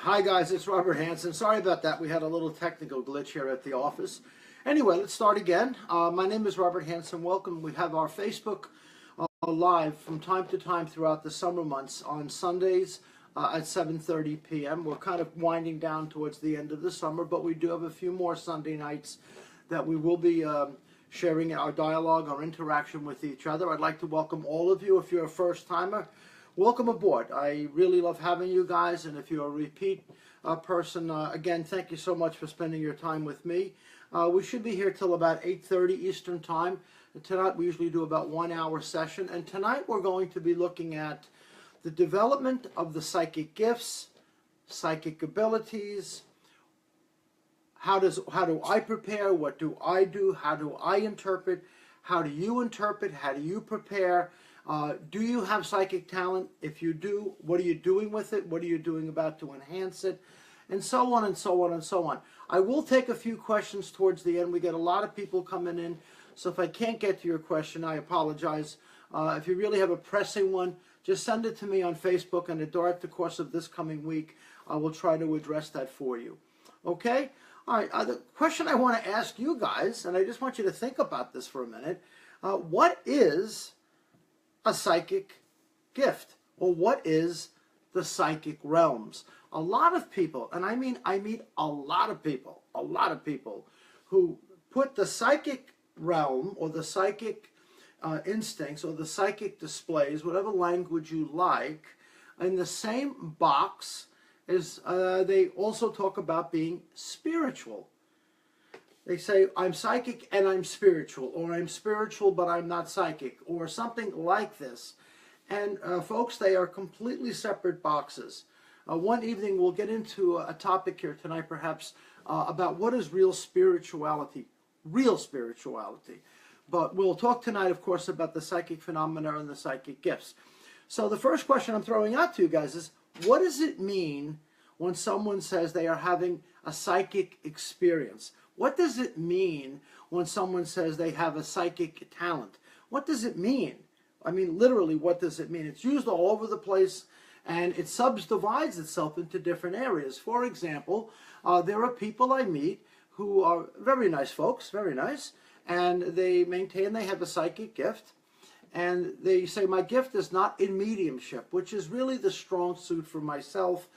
Hi guys, it's Robert Hansen. Sorry about that. We had a little technical glitch here at the office. Anyway, let's start again. My name is Robert Hansen. Welcome. We have our Facebook live from time to time throughout the summer months on Sundays at 7:30 p.m. We're kind of winding down towards the end of the summer, but we do have a few more Sunday nights that we will be sharing our dialogue, our interaction with each other. I'd like to welcome all of you. If you're a first-timer, welcome aboard. I really love having you guys, and if you're a repeat person, again, thank you so much for spending your time with me. We should be here till about 8:30 Eastern Time. Tonight we usually do about 1 hour session, and tonight we're going to be looking at the development of the psychic gifts, psychic abilities. How do I prepare? What do I do? How do I interpret? How do you interpret? How do you prepare? Do you have psychic talent? If you do, what are you doing with it? What are you doing about to enhance it? And so on and so on and so on. I will take a few questions towards the end. We get a lot of people coming in, so if I can't get to your question, I apologize. If you really have a pressing one, just send it to me on Facebook, and throughout the course of this coming week, I will try to address that for you. Okay? All right, the question I want to ask you guys, and I just want you to think about this for a minute, what is a psychic gift? Or what is the psychic realms? A lot of people, and I mean a lot of people who put the psychic realm or the psychic instincts or the psychic displays, whatever language you like, in the same box as they also talk about being spiritual. They say, I'm psychic and I'm spiritual, or I'm spiritual but I'm not psychic, or something like this. And folks, they are completely separate boxes. One evening we'll get into a topic here tonight perhaps about what is real spirituality. But we'll talk tonight, of course, about the psychic phenomena and the psychic gifts. So the first question I'm throwing out to you guys is, what does it mean when someone says they are having a psychic experience? What does it mean when someone says they have a psychic talent? What does it mean? I mean, literally, what does it mean? It's used all over the place, and it subdivides itself into different areas. For example, there are people I meet who are very nice folks, very nice, and they maintain they have a psychic gift, and they say, my gift is not in mediumship, which is really the strong suit for myself.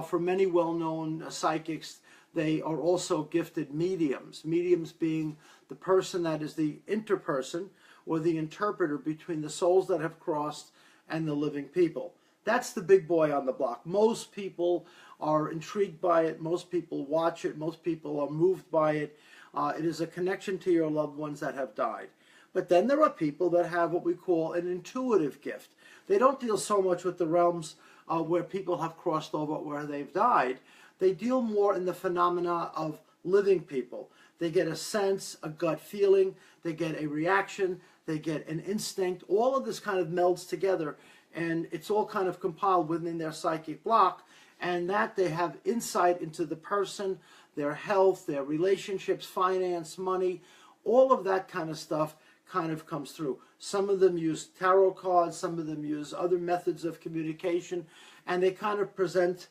For many well-known psychics, they are also gifted mediums. Mediums being the person that is the interperson or the interpreter between the souls that have crossed and the living people. That's the big boy on the block. Most people are intrigued by it. Most people watch it. Most people are moved by it. It is a connection to your loved ones that have died. But then there are people that have what we call an intuitive gift. They don't deal so much with the realms where people have crossed over, where they've died. They deal more in the phenomena of living people. They get a sense, a gut feeling, they get a reaction, they get an instinct. All of this kind of melds together, and it's all kind of compiled within their psychic block, and that they have insight into the person, their health, their relationships, finance, money, all of that kind of stuff kind of comes through. Some of them use tarot cards, some of them use other methods of communication, and they kind of present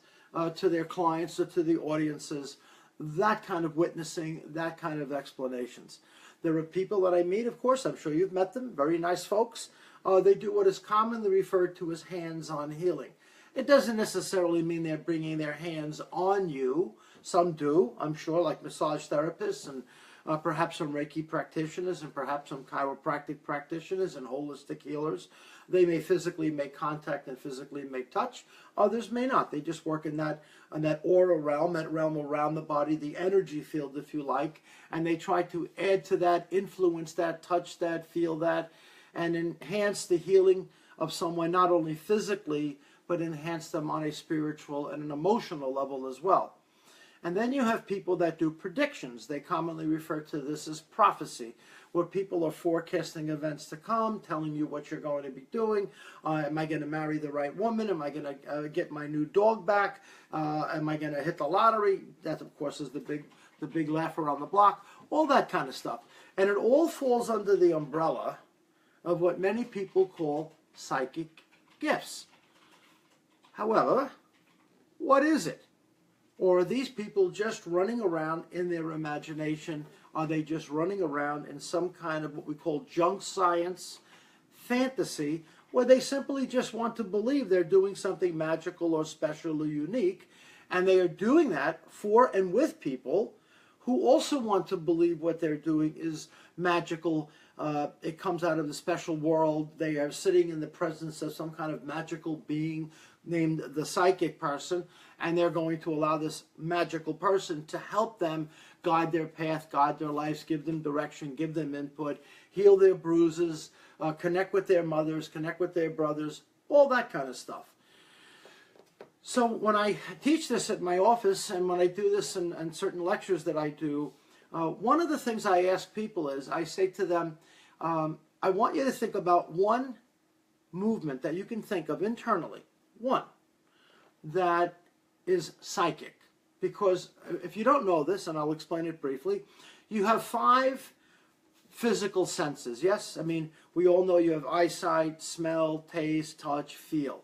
to their clients or to the audiences that kind of witnessing, that kind of explanations. There are people that I meet, of course, I'm sure you've met them, very nice folks. They do what is commonly referred to as hands-on healing. It doesn't necessarily mean they're bringing their hands on you. Some do, I'm sure, like massage therapists and perhaps some Reiki practitioners and perhaps some chiropractic practitioners and holistic healers. They may physically make contact and physically make touch. Others may not. They just work in that aura realm, that realm around the body, the energy field, if you like, and they try to add to that, influence that, touch that, feel that, and enhance the healing of someone, not only physically, but enhance them on a spiritual and an emotional level as well. And then you have people that do predictions. They commonly refer to this as prophecy, where people are forecasting events to come, telling you what you're going to be doing. Am I going to marry the right woman? Am I going to get my new dog back? Am I going to hit the lottery? That, of course, is the big laugher on the block. All that kind of stuff. And it all falls under the umbrella of what many people call psychic gifts. However, what is it? Or are these people just running around in their imagination? Are they just running around in some kind of what we call junk science fantasy, where they simply just want to believe they're doing something magical or special or unique, and they are doing that for and with people who also want to believe what they're doing is magical. It comes out of the special world. They are sitting in the presence of some kind of magical being named the psychic person, and they're going to allow this magical person to help them guide their path, guide their lives, give them direction, give them input, heal their bruises, connect with their mothers, connect with their brothers, all that kind of stuff. So when I teach this at my office, and when I do this in certain lectures that I do, one of the things I ask people is, I say to them, I want you to think about one movement that you can think of internally, one, that is psychic. Because if you don't know this, and I'll explain it briefly, you have 5 physical senses, yes? I mean, we all know you have eyesight, smell, taste, touch, feel.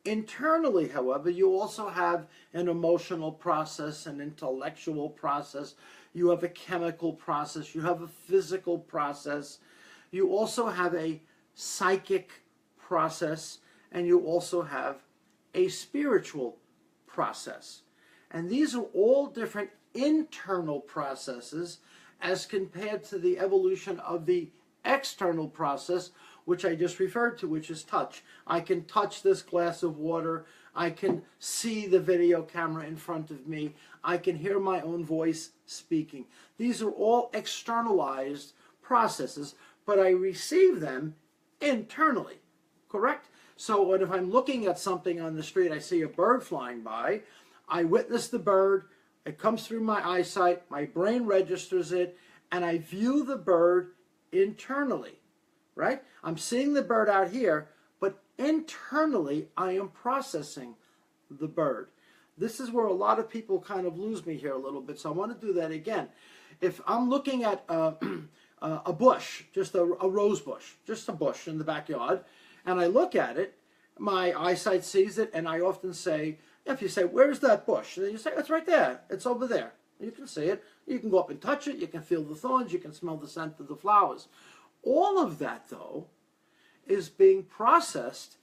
Internally, however, you also have an emotional process, an intellectual process, you have a chemical process, you have a physical process, you also have a psychic process, and you also have a spiritual process. And these are all different internal processes as compared to the evolution of the external process, which I just referred to, which is touch. I can touch this glass of water. I can see the video camera in front of me. I can hear my own voice speaking. These are all externalized processes, but I receive them internally, correct? So if I'm looking at something on the street, I see a bird flying by, I witness the bird, it comes through my eyesight, my brain registers it, and I view the bird internally, right? I'm seeing the bird out here, but internally I am processing the bird. This is where a lot of people kind of lose me here a little bit, so I want to do that again. If I'm looking at a bush, just a rose bush, just a bush in the backyard, and I look at it, my eyesight sees it, and I often say, if you say, where's that bush? And then you say, it's right there. It's over there. You can see it. You can go up and touch it. You can feel the thorns. You can smell the scent of the flowers. All of that, though, is being processed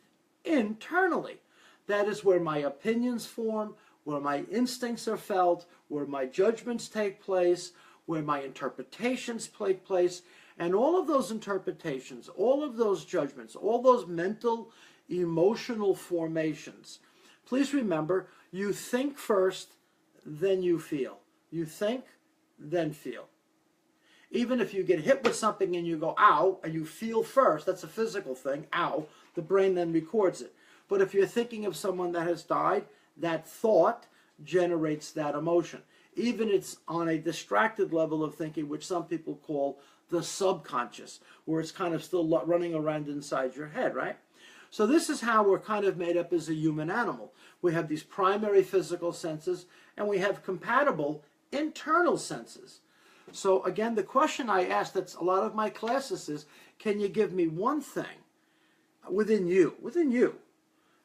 internally. That is where my opinions form, where my instincts are felt, where my judgments take place, where my interpretations take place. And all of those interpretations, all of those judgments, all those mental, emotional formations, please remember, you think first, then you feel. You think, then feel. Even if you get hit with something and you go, ow, and you feel first, that's a physical thing, ow, the brain then records it. But if you're thinking of someone that has died, that thought generates that emotion. Even it's on a distracted level of thinking, which some people call the subconscious, where it's kind of still running around inside your head, right? So this is how we're kind of made up as a human animal. We have these primary physical senses, and we have compatible internal senses. So again, the question I ask that's a lot of my classes is, can you give me one thing within you,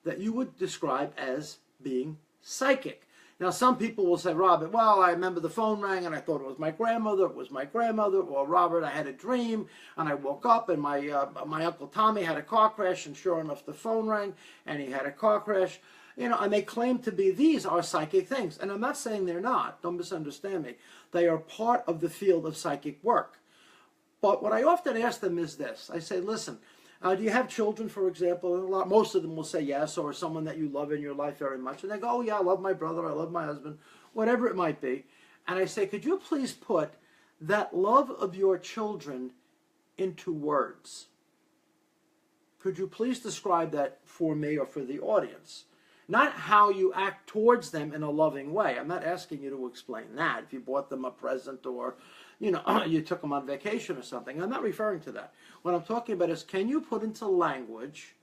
that you would describe as being psychic? Now, some people will say, Robert, well, I remember the phone rang and I thought it was my grandmother, or Robert, I had a dream and I woke up and my Uncle Tommy had a car crash, and sure enough, the phone rang and he had a car crash. You know, and they claim to be, these are psychic things. And I'm not saying they're not, don't misunderstand me. They are part of the field of psychic work. But what I often ask them is this. I say, listen, do you have children, for example? Most of them will say yes, or someone that you love in your life very much. And they go, oh yeah, I love my brother, I love my husband, whatever it might be. And I say, could you please put that love of your children into words? Could you please describe that for me or for the audience? Not how you act towards them in a loving way. I'm not asking you to explain that. If you bought them a present, or you took them on vacation or something. I'm not referring to that. What I'm talking about is, can you put into language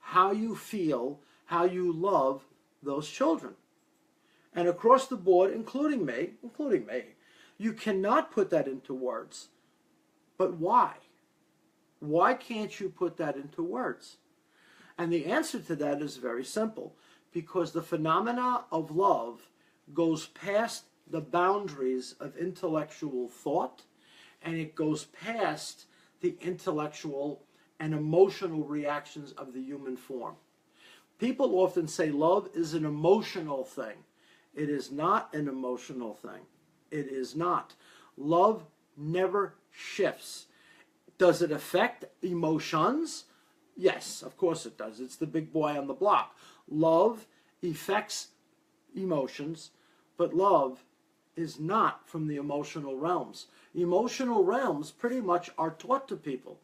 how you feel, how you love those children? And across the board, including me, you cannot put that into words. But why? Why can't you put that into words? And the answer to that is very simple. Because the phenomena of love goes past the boundaries of intellectual thought, and it goes past the intellectual and emotional reactions of the human form. People often say love is an emotional thing. It is not an emotional thing. It is not. Love never shifts. Does it affect emotions? Yes, of course it does. It's the big boy on the block. Love affects emotions, but love is not from the emotional realms. Emotional realms pretty much are taught to people.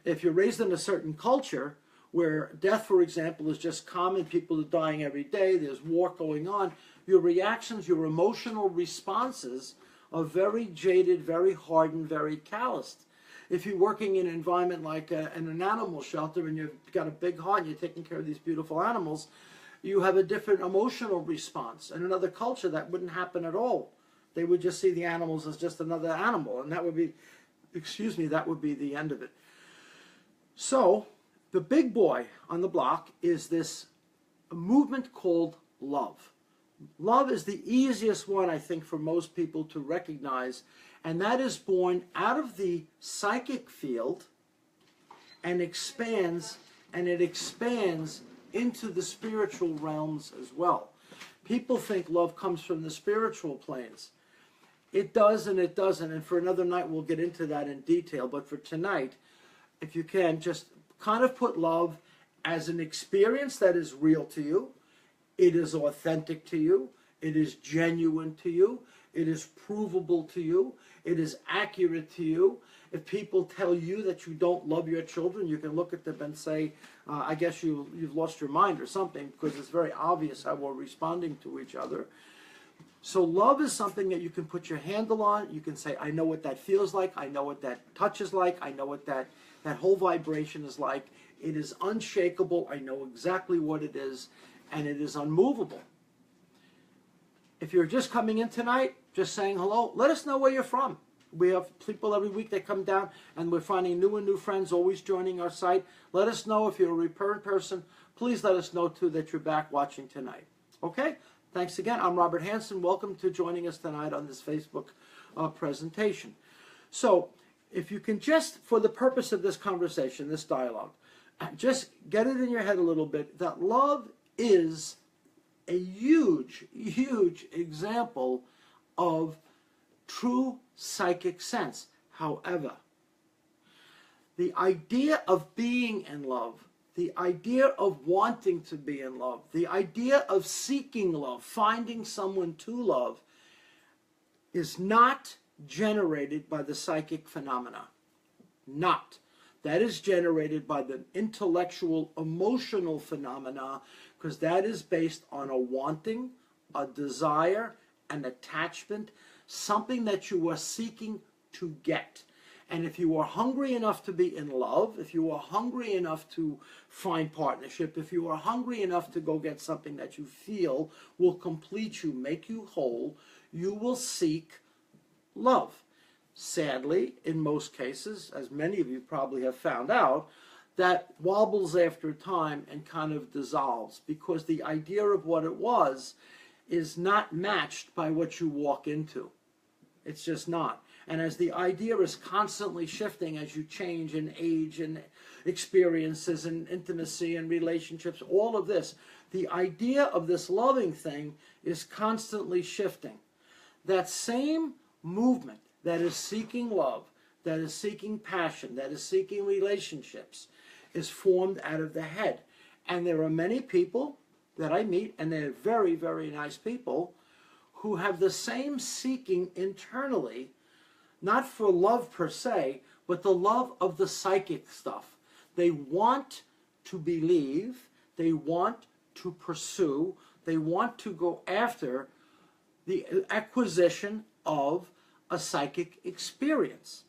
If you're raised in a certain culture where death, for example, is just common, people are dying every day, there's war going on, your reactions, your emotional responses are very jaded, very hardened, very calloused. If you're working in an environment like in an animal shelter and you've got a big heart and you're taking care of these beautiful animals, you have a different emotional response. In another culture, that wouldn't happen at all. They would just see the animals as just another animal, and that would be, that would be the end of it. So, the big boy on the block is this movement called love. Love is the easiest one, I think, for most people to recognize, and that is born out of the psychic field and expands, and it expands into the spiritual realms as well. People think love comes from the spiritual planes. It does and it doesn't, and for another night we'll get into that in detail, but for tonight, if you can, just kind of put love as an experience that is real to you. It is authentic to you. It is genuine to you. It is provable to you. It is accurate to you. If people tell you that you don't love your children, you can look at them and say, I guess you've lost your mind or something, because it's very obvious how we're responding to each other. So love is something that you can put your handle on. You can say, I know what that feels like. I know what that touch is like. I know what that whole vibration is like. It is unshakable. I know exactly what it is, and it is unmovable. If you're just coming in tonight, just saying hello, let us know where you're from. We have people every week that come down, and we're finding new and new friends always joining our site. Let us know if you're a return person. Please let us know, too, that you're back watching tonight. Okay? Thanks again. I'm Robert Hansen. Welcome to joining us tonight on this Facebook presentation. So, if you can just, for the purpose of this conversation, this dialogue, just get it in your head a little bit that love is a huge, huge example of true psychic sense. However, the idea of being in love, the idea of wanting to be in love, the idea of seeking love, finding someone to love, is not generated by the psychic phenomena. Not. That is generated by the intellectual, emotional phenomena, because that is based on a wanting, a desire, an attachment, something that you are seeking to get. And if you are hungry enough to be in love, if you are hungry enough to find partnership, if you are hungry enough to go get something that you feel will complete you, make you whole, you will seek love. Sadly, in most cases, as many of you probably have found out, that wobbles after time and kind of dissolves, because the idea of what it was is not matched by what you walk into. It's just not. And as the idea is constantly shifting as you change in age and experiences and intimacy and relationships, all of this, the idea of this loving thing is constantly shifting. That same movement that is seeking love, that is seeking passion, that is seeking relationships, is formed out of the head. And there are many people that I meet, and they're very, very nice people, who have the same seeking internally, not for love per se, but the love of the psychic stuff. They want to believe, they want to pursue, they want to go after the acquisition of a psychic experience.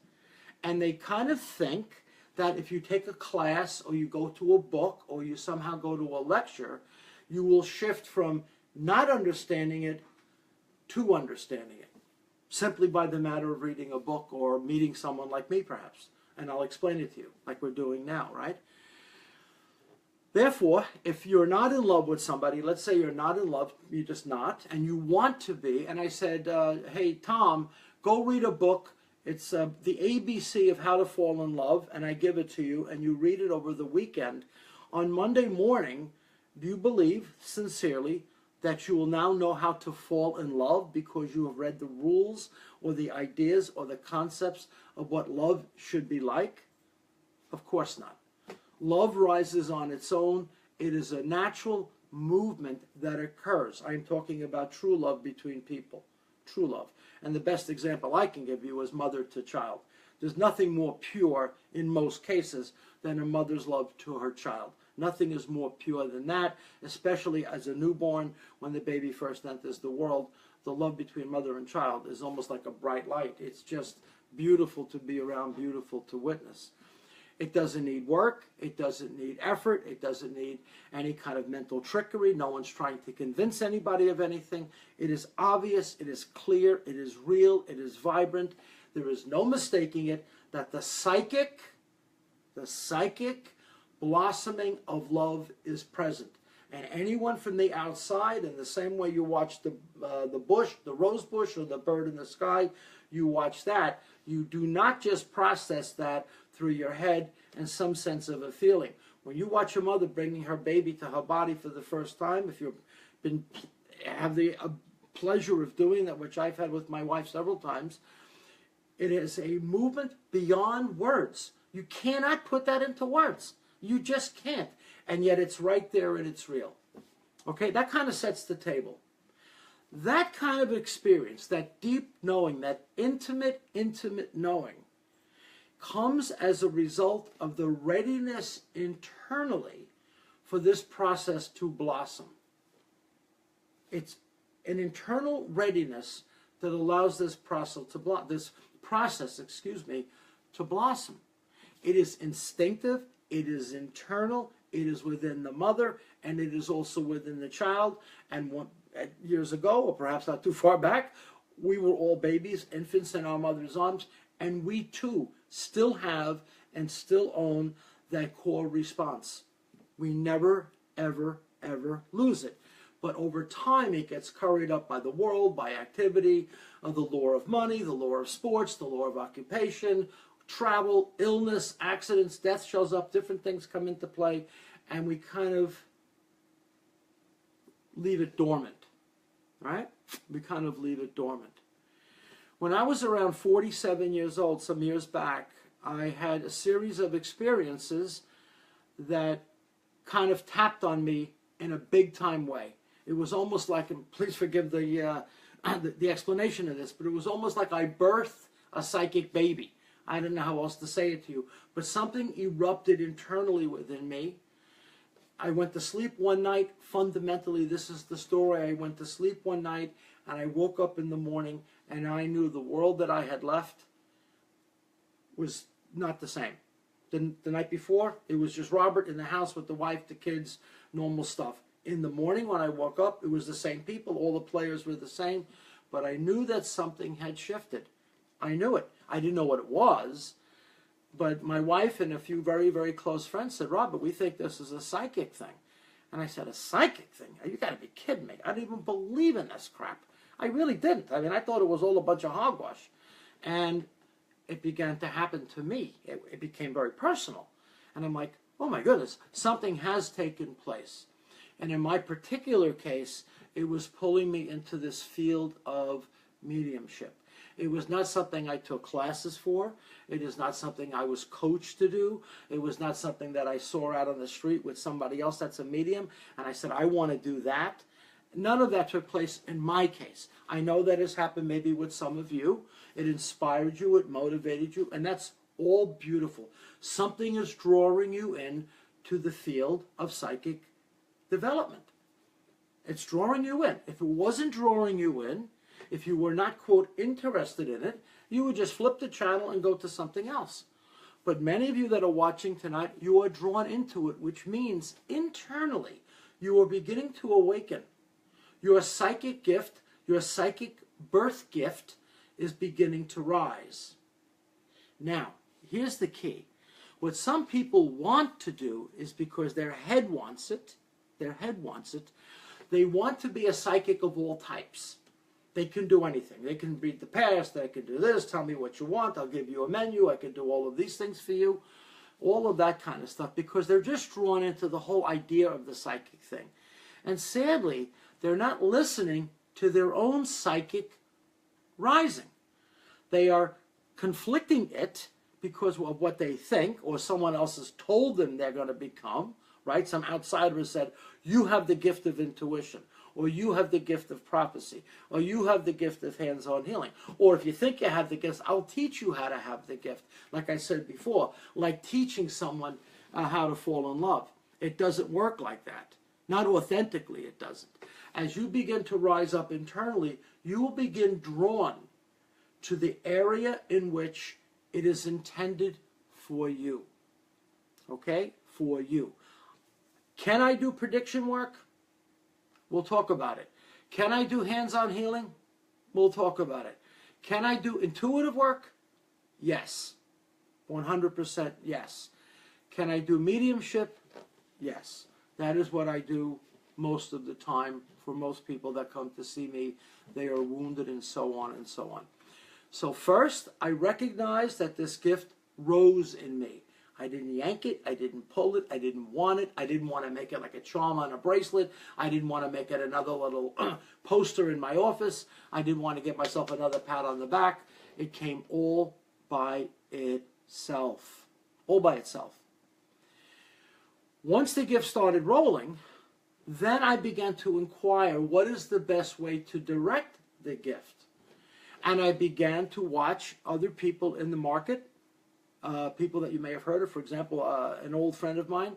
And they kind of think that if you take a class or you go to a book or you somehow go to a lecture, you will shift from not understanding it to understanding it, simply by the matter of reading a book or meeting someone like me, perhaps. And I'll explain it to you, like we're doing now, right? Therefore, if you're not in love with somebody, let's say you're not in love, you're just not, and you want to be, and I said, hey, Tom, go read a book. It's the ABC of how to fall in love, and I give it to you, and you read it over the weekend. On Monday morning, do you believe, sincerely, that you will now know how to fall in love because you have read the rules or the ideas or the concepts of what love should be like? Of course not. Love rises on its own. It is a natural movement that occurs. I'm talking about true love between people. True love. And the best example I can give you is mother to child. There's nothing more pure in most cases than a mother's love to her child. Nothing is more pure than that, especially as a newborn when the baby first enters the world. The love between mother and child is almost like a bright light. It's just beautiful to be around, beautiful to witness. It doesn't need work. It doesn't need effort. It doesn't need any kind of mental trickery. No one's trying to convince anybody of anything. It is obvious. It is clear. It is real. It is vibrant. There is no mistaking it that the psychic blossoming of love is present. And anyone from the outside, in the same way you watch the bush, the rose bush, or the bird in the sky, you watch that. You do not just process that through your head and some sense of a feeling. When you watch a mother bringing her baby to her body for the first time, if you've have the pleasure of doing that, which I've had with my wife several times, it is a movement beyond words. You cannot put that into words. You just can't. And yet it's right there and it's real. Okay, that kind of sets the table. That kind of experience, that deep knowing, that intimate knowing, comes as a result of the readiness internally for this process to blossom. It's an internal readiness that allows this process to blossom. It is instinctive, it is internal, it is within the mother, and it is also within the child. And years ago, or perhaps not too far back, we were all babies, infants in our mother's arms, and we too still have and still own that core response. We never, ever, ever lose it. But over time, it gets curried up by the world, by activity, the law of money, the law of sports, the law of occupation, travel, illness, accidents, death shows up, different things come into play, and we kind of leave it dormant, right? We kind of leave it dormant. When I was around 47 years old, some years back, I had a series of experiences that kind of tapped on me in a big-time way. It was almost like, and please forgive the explanation of this, but it was almost like I birthed a psychic baby. I don't know how else to say it to you, but something erupted internally within me. I went to sleep one night. Fundamentally, this is the story. I went to sleep one night, and I woke up in the morning, and I knew the world that I had left was not the same. The night before, it was just Robert in the house with the wife, the kids, normal stuff. In the morning when I woke up, it was the same people. All the players were the same. But I knew that something had shifted. I knew it. I didn't know what it was. But my wife and a few very, very close friends said, Robert, we think this is a psychic thing. And I said, a psychic thing? You got to be kidding me. I didn't even believe in this crap. I really didn't. I mean, I thought it was all a bunch of hogwash. And it began to happen to me. It became very personal. And I'm like, oh my goodness, something has taken place. And in my particular case, it was pulling me into this field of mediumship. It was not something I took classes for. It is not something I was coached to do. It was not something that I saw out on the street with somebody else that's a medium, and I said, I want to do that. None of that took place in my case. I know that has happened maybe with some of you. It inspired you, it motivated you, and that's all beautiful. Something is drawing you in to the field of psychic development. It's drawing you in. If it wasn't drawing you in, if you were not, quote, interested in it, you would just flip the channel and go to something else. But many of you that are watching tonight, you are drawn into it, which means internally you are beginning to awaken. Your psychic gift, your psychic birth gift is beginning to rise. Now, here's the key. What some people want to do is because their head wants it, they want to be a psychic of all types. They can do anything. They can read the past, they can do this, tell me what you want, I'll give you a menu, I can do all of these things for you. All of that kind of stuff, because they're just drawn into the whole idea of the psychic thing. And sadly, they're not listening to their own psychic rising. They are conflicting it because of what they think, or someone else has told them they're going to become, right? Some outsider has said, you have the gift of intuition, or you have the gift of prophecy, or you have the gift of hands-on healing. Or if you think you have the gift, I'll teach you how to have the gift. Like I said before, like teaching someone how to fall in love. It doesn't work like that. Not authentically, it doesn't. As you begin to rise up internally, you will begin drawn to the area in which it is intended for you. Okay? For you. Can I do prediction work? We'll talk about it. Can I do hands-on healing? We'll talk about it. Can I do intuitive work? Yes. 100% yes. Can I do mediumship? Yes. That is what I do most of the time for most people that come to see me. They are wounded and so on and so on. So first, I recognize that this gift rose in me. I didn't yank it, I didn't pull it, I didn't want it, I didn't want to make it like a charm on a bracelet, I didn't want to make it another little poster in my office, I didn't want to get myself another pat on the back. It came all by itself. All by itself. Once the gift started rolling, then I began to inquire what is the best way to direct the gift. And I began to watch other people in the market, people that you may have heard of. For example, an old friend of mine,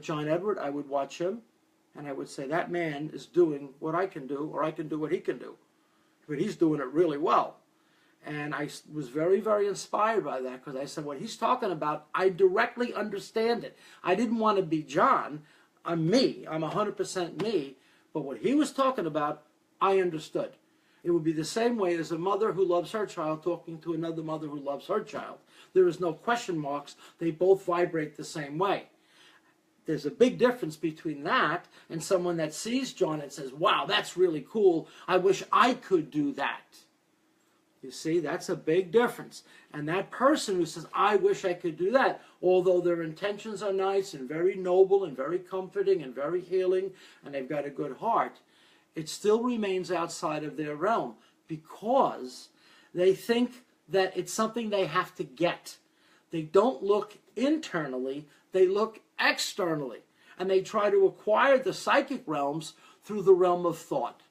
John Edward, I would watch him, and I would say, that man is doing what I can do, or I can do what he can do. But he's doing it really well. And I was very, very inspired by that, because I said, what he's talking about, I directly understand it. I didn't want to be John. I'm me. I'm 100% me. But what he was talking about, I understood. It would be the same way as a mother who loves her child talking to another mother who loves her child. There is no question marks. They both vibrate the same way. There's a big difference between that and someone that sees John and says, wow, that's really cool. I wish I could do that. You see, that's a big difference. And that person who says, I wish I could do that, although their intentions are nice and very noble and very comforting and very healing, and they've got a good heart, it still remains outside of their realm because they think that it's something they have to get. They don't look internally, they look externally. And they try to acquire the psychic realms through the realm of thought.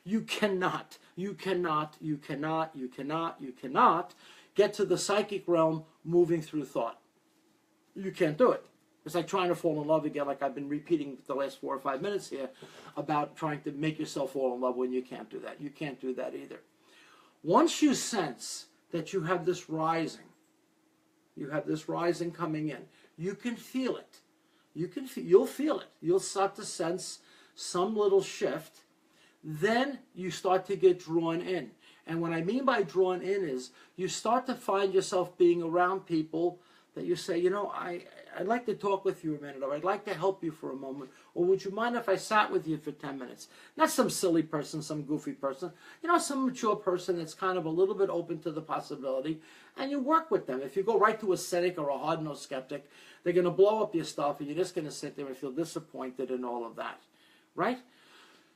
You cannot get to the psychic realm moving through thought. You can't do it. It's like trying to fall in love again, like I've been repeating the last 4 or 5 minutes here about trying to make yourself fall in love when you can't do that. You can't do that either. Once you sense that you have this rising coming in, you can feel it. You'll feel it. You'll start to sense some little shift. Then you start to get drawn in. And what I mean by drawn in is you start to find yourself being around people that you say, you know, I'd like to talk with you a minute, or I'd like to help you for a moment, or would you mind if I sat with you for 10 minutes? Not some silly person, some goofy person, you know, some mature person that's kind of a little bit open to the possibility, and you work with them. If you go right to a cynic or a hard-nosed skeptic, they're going to blow up your stuff, and you're just going to sit there and feel disappointed and all of that, right?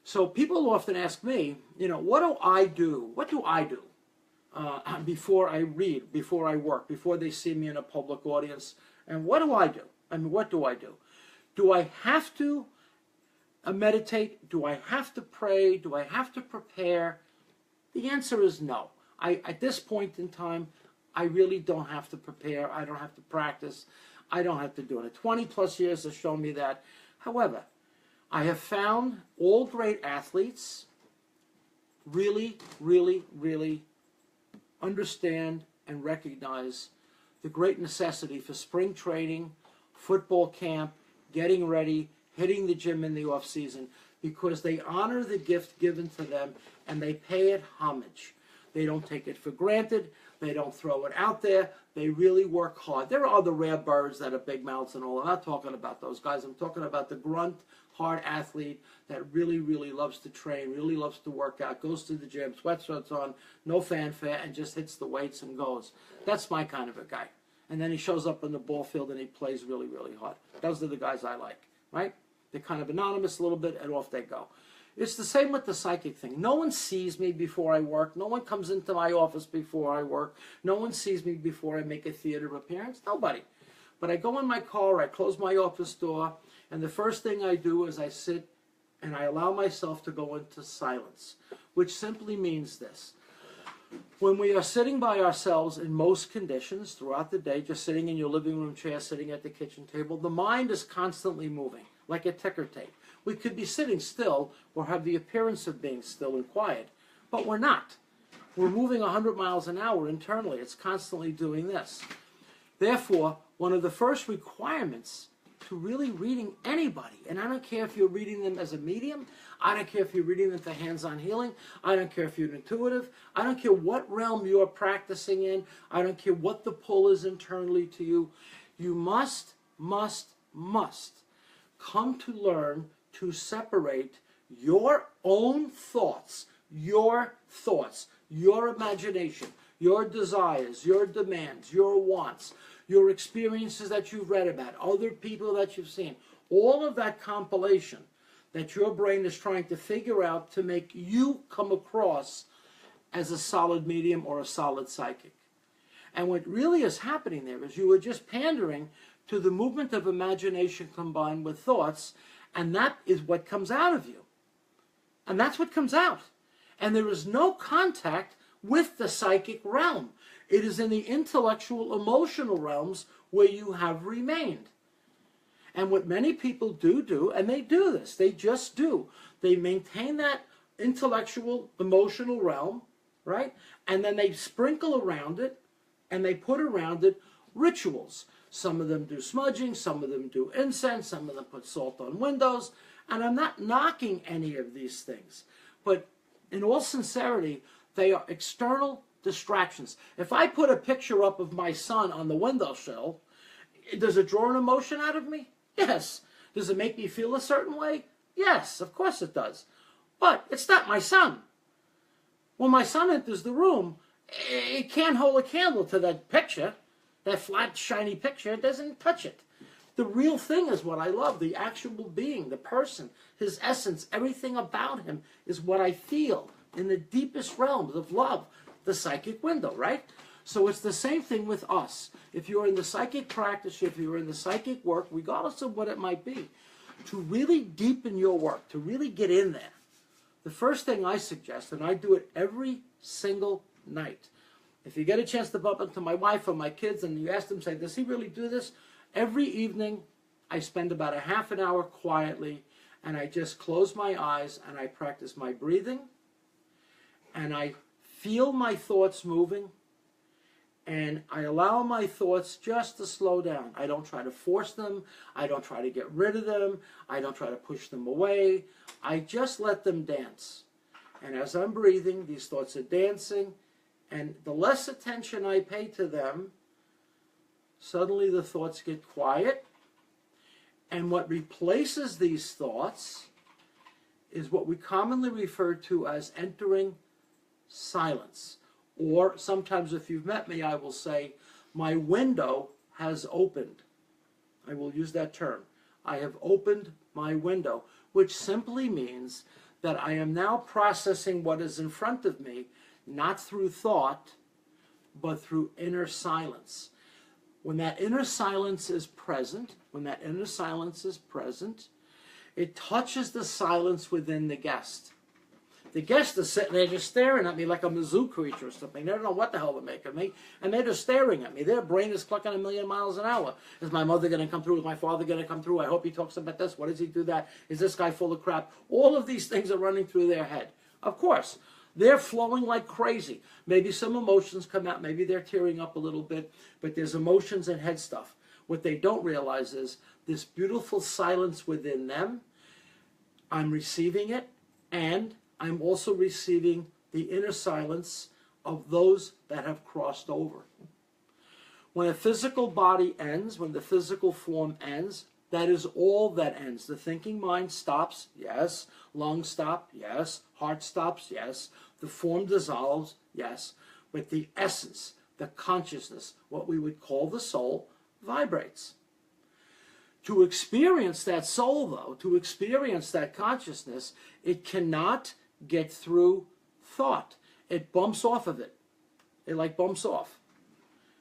So people often ask me, you know, what do I do? What do I do before I read, before I work, before they see me in a public audience? And what do I do? I mean, what do I do? Do I have to meditate? Do I have to pray? Do I have to prepare? The answer is no. At this point in time, I really don't have to prepare. I don't have to practice. I don't have to do it. 20 plus years has shown me that. However, I have found all great athletes really, really, really understand and recognize the great necessity for spring training, football camp, getting ready, hitting the gym in the off season, because they honor the gift given to them and they pay it homage. They don't take it for granted. They don't throw it out there. They really work hard. There are other rare birds that are big mouths and all. I'm not talking about those guys. I'm talking about the grunt, hard athlete that really, really loves to train, really loves to work out, goes to the gym, sweatshirts on, no fanfare, and just hits the weights and goes. That's my kind of a guy. And then he shows up on the ball field and he plays really, really hard. Those are the guys I like, right? They're kind of anonymous a little bit, and off they go. It's the same with the psychic thing. No one sees me before I work. No one comes into my office before I work. No one sees me before I make a theater appearance. Nobody. But I go in my car, I close my office door, and the first thing I do is I sit and I allow myself to go into silence, which simply means this. When we are sitting by ourselves in most conditions throughout the day, just sitting in your living room chair, sitting at the kitchen table, the mind is constantly moving, like a ticker tape. We could be sitting still or have the appearance of being still and quiet, but we're not. We're moving 100 miles an hour internally. It's constantly doing this. Therefore, one of the first requirements to really reading anybody, and I don't care if you're reading them as a medium, I don't care if you're reading them for hands-on healing, I don't care if you're intuitive, I don't care what realm you're practicing in, I don't care what the pull is internally to you, you must come to learn to separate your own thoughts, your imagination, your desires, your demands, your wants, your experiences that you've read about, other people that you've seen, all of that compilation that your brain is trying to figure out to make you come across as a solid medium or a solid psychic. And what really is happening there is you are just pandering to the movement of imagination combined with thoughts, and that is what comes out of you. And that's what comes out. And there is no contact with the psychic realm. It is in the intellectual, emotional realms where you have remained. And what many people do, and they do this, they just do, they maintain that intellectual, emotional realm, right? And then they sprinkle around it, and they put around it rituals. Some of them do smudging, some of them do incense, some of them put salt on windows, and I'm not knocking any of these things. But in all sincerity, they are external distractions. If I put a picture up of my son on the windowsill, does it draw an emotion out of me? Yes. Does it make me feel a certain way? Yes, of course it does. But it's not my son. When my son enters the room, it can't hold a candle to that picture. That flat, shiny picture, it doesn't touch it. The real thing is what I love, the actual being, the person, his essence, everything about him is what I feel in the deepest realms of love, the psychic window, right? So it's the same thing with us. If you're in the psychic practice, if you're in the psychic work, regardless of what it might be, to really deepen your work, to really get in there, the first thing I suggest, and I do it every single night, if you get a chance to bump into my wife or my kids and you ask them, say, does he really do this? Every evening, I spend about a half an hour quietly, and I just close my eyes and I practice my breathing, and I feel my thoughts moving, and I allow my thoughts just to slow down. I don't try to force them. I don't try to get rid of them. I don't try to push them away. I just let them dance. And as I'm breathing, these thoughts are dancing, and the less attention I pay to them, suddenly the thoughts get quiet. And what replaces these thoughts is what we commonly refer to as entering silence. Or sometimes if you've met me, I will say, my window has opened. I will use that term. I have opened my window, which simply means that I am now processing what is in front of me, not through thought, but through inner silence. When that inner silence is present, it touches the silence within the guest. The guest is sitting there just staring at me like I'm a zoo creature or something. They don't know what the hell to make of me, and they're just staring at me. Their brain is clucking 1,000,000 miles an hour. Is my mother going to come through? Is my father going to come through? I hope he talks about this. What does he do that? Is this guy full of crap? All of these things are running through their head. Of course, they're flowing like crazy. Maybe some emotions come out. Maybe they're tearing up a little bit, but there's emotions and head stuff. What they don't realize is this beautiful silence within them. I'm receiving it, and I'm also receiving the inner silence of those that have crossed over. When a physical body ends, when the physical form ends, that is all that ends. The thinking mind stops, yes. Lungs stop, yes. Heart stops, yes. The form dissolves, yes. But the essence, the consciousness, what we would call the soul, vibrates. To experience that soul, though, to experience that consciousness, it cannot get through thought. It bumps off of it. It like bumps off.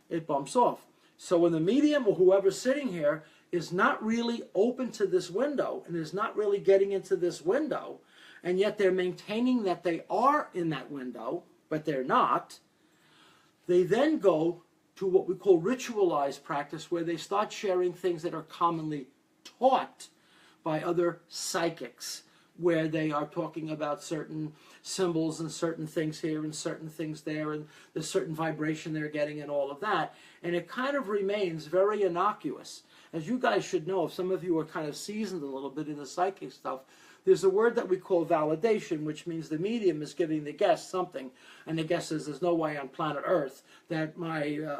It bumps off. So when the medium or whoever's sitting here is not really open to this window and is not really getting into this window, and yet they're maintaining that they are in that window, but they're not, they then go to what we call ritualized practice, where they start sharing things that are commonly taught by other psychics, where they are talking about certain symbols and certain things here and certain things there, and the certain vibration they're getting and all of that. And it kind of remains very innocuous. As you guys should know, if some of you are kind of seasoned a little bit in the psychic stuff, there's a word that we call validation, which means the medium is giving the guest something, and the guest says, there's no way on planet Earth that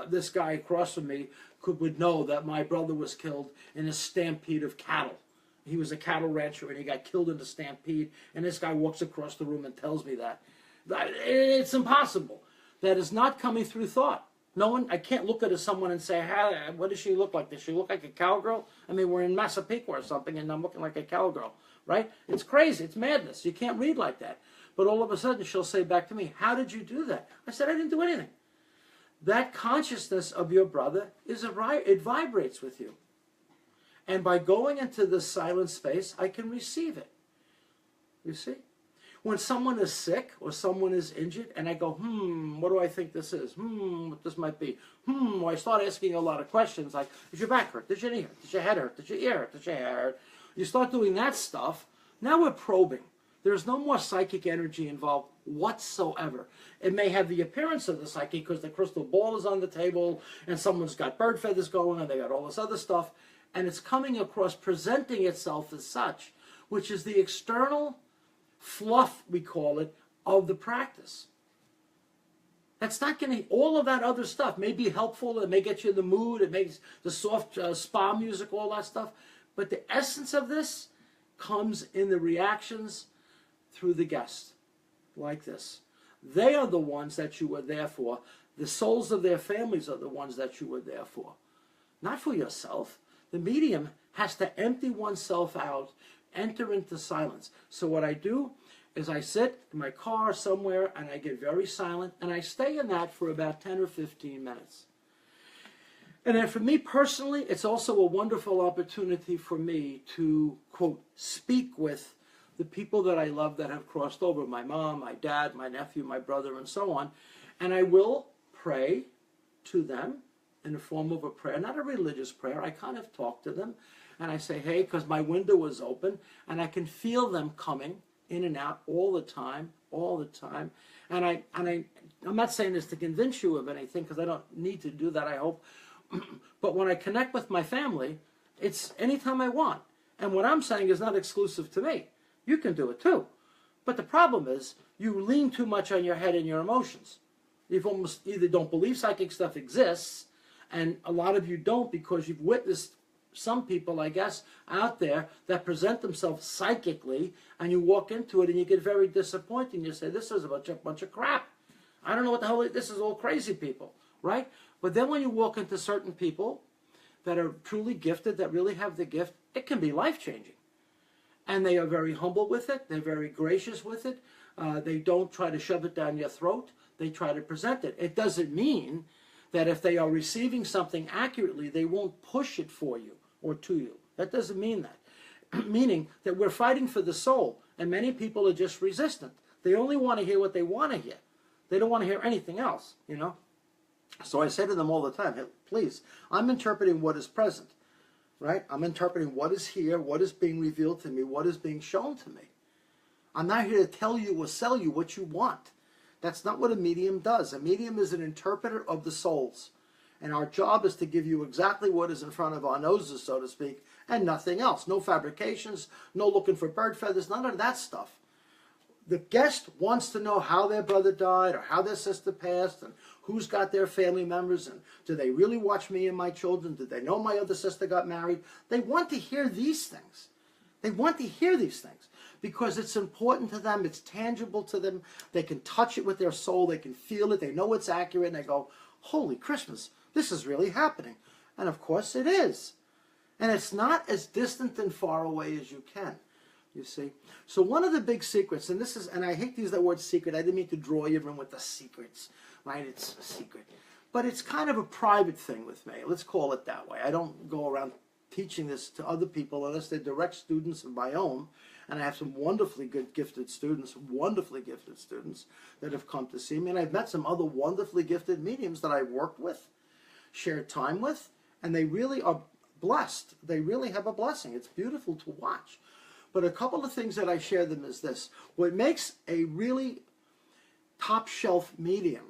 this guy across from me would know that my brother was killed in a stampede of cattle. He was a cattle rancher and he got killed in a stampede, and this guy walks across the room and tells me that. It's impossible. That is not coming through thought. No one, I can't look at someone and say, what does she look like? Does she look like a cowgirl? I mean, we're in Massapequa or something and I'm looking like a cowgirl, right? It's crazy. It's madness. You can't read like that. But all of a sudden she'll say back to me, how did you do that? I said, I didn't do anything. That consciousness of your brother, it vibrates with you. And by going into this silent space, I can receive it. You see? When someone is sick or someone is injured, and I go, what do I think this is? What this might be? Well, I start asking a lot of questions like, did your back hurt? Did your knee hurt? Did your head hurt? Did your ear hurt? Did your hair hurt? You start doing that stuff. Now we're probing. There's no more psychic energy involved whatsoever. It may have the appearance of the psychic because the crystal ball is on the table and someone's got bird feathers going and they got all this other stuff. And it's coming across, presenting itself as such, which is the external fluff, we call it, of the practice. That's not going to, all of that other stuff may be helpful, it may get you in the mood, it makes the soft spa music, all that stuff, but the essence of this comes in the reactions through the guest, like this. They are the ones that you were there for. The souls of their families are the ones that you were there for, not for yourself. The medium has to empty oneself out, enter into silence. So what I do is I sit in my car somewhere and I get very silent and I stay in that for about 10 or 15 minutes. And then for me personally, it's also a wonderful opportunity for me to, quote, speak with the people that I love that have crossed over, my mom, my dad, my nephew, my brother, and so on. And I will pray to them in the form of a prayer, not a religious prayer. I kind of talk to them and I say, hey, because my window is open and I can feel them coming in and out all the time. And I'm not saying this to convince you of anything because I don't need to do that, I hope. But when I connect with my family, it's anytime I want. And what I'm saying is not exclusive to me. You can do it too. But the problem is you lean too much on your head and your emotions. You've almost either don't believe psychic stuff exists, and a lot of you don't because you've witnessed some people, I guess, out there that present themselves psychically, and you walk into it and you get very disappointed and you say, this is a bunch of crap. I don't know what the hell, this is all crazy people, right? But then when you walk into certain people that are truly gifted, that really have the gift, it can be life-changing. And they are very humble with it. They're very gracious with it. They don't try to shove it down your throat. They try to present it. It doesn't mean that if they are receiving something accurately, they won't push it for you or to you. That doesn't mean that. Meaning that we're fighting for the soul, and many people are just resistant. They only want to hear what they want to hear. They don't want to hear anything else, you know. So I say to them all the time, hey, please, I'm interpreting what is present, right? I'm interpreting what is here, what is being revealed to me, what is being shown to me. I'm not here to tell you or sell you what you want. That's not what a medium does. A medium is an interpreter of the souls. And our job is to give you exactly what is in front of our noses, so to speak, and nothing else. No fabrications, no looking for bird feathers, none of that stuff. the guest wants to know how their brother died or how their sister passed and who's got their family members and do they really watch me and my children? Did they know my other sister got married? They want to hear these things. They want to hear these things because it's important to them. It's tangible to them. They can touch it with their soul. They can feel it. They know it's accurate. And they go, holy Christmas, this is really happening. And of course it is. And it's not as distant and far away as you can. You see? So one of the big secrets, and this is, and I hate to use that word secret. I didn't mean to draw you in with the secrets, right? It's a secret. But it's kind of a private thing with me. Let's call it that way. I don't go around teaching this to other people unless they're direct students of my own. And I have some wonderfully good, gifted students that have come to see me. And I've met some other wonderfully gifted mediums that I've worked with, shared time with, and they really are blessed. They really have a blessing. It's beautiful to watch. But a couple of things that I share them is this. What makes a really top-shelf medium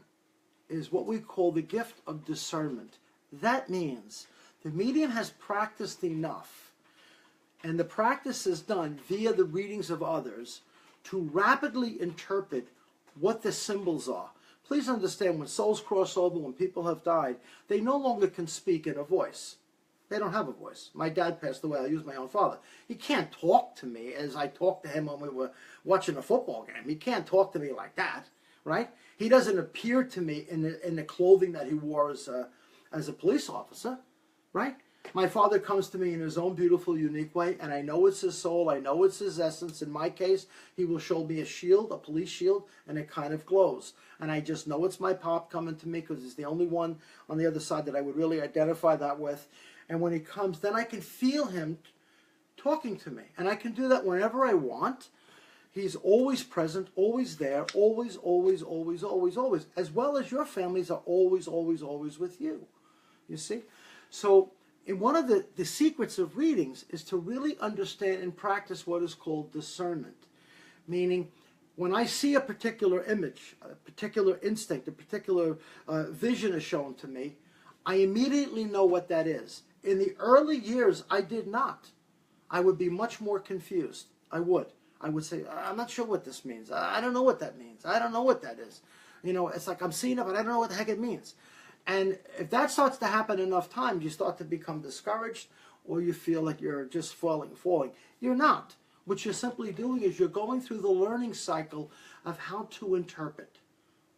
is what we call the gift of discernment. That means the medium has practiced enough, and the practice is done via the readings of others to rapidly interpret what the symbols are. Please understand, when souls cross over, when people have died, they no longer can speak in a voice. They don't have a voice. My dad passed away. I use my own father. He can't talk to me as I talked to him when we were watching a football game. He can't talk to me like that, right? He doesn't appear to me in the clothing that he wore as a police officer, right? My father comes to me in his own beautiful, unique way, and I know it's his soul. I know it's his essence. In my case, he will show me a shield, a police shield, and it kind of glows. And I just know it's my pop coming to me because he's the only one on the other side that I would really identify that with. And when he comes, then I can feel him talking to me. And I can do that whenever I want. He's always present, always there, always, always, always, always, always. As well as your families are always, always, always with you. You see? So in one of the secrets of readings is to really understand and practice what is called discernment. Meaning, when I see a particular image, a particular instinct, a particular vision is shown to me, I immediately know what that is. In the early years, I did not. I would be much more confused. I would say, I'm not sure what this means. I don't know what that means. I don't know what that is. You know, it's like I'm seeing it, but I don't know what the heck it means. And if that starts to happen enough times, you start to become discouraged or you feel like you're just falling. You're not. What you're simply doing is you're going through the learning cycle of how to interpret.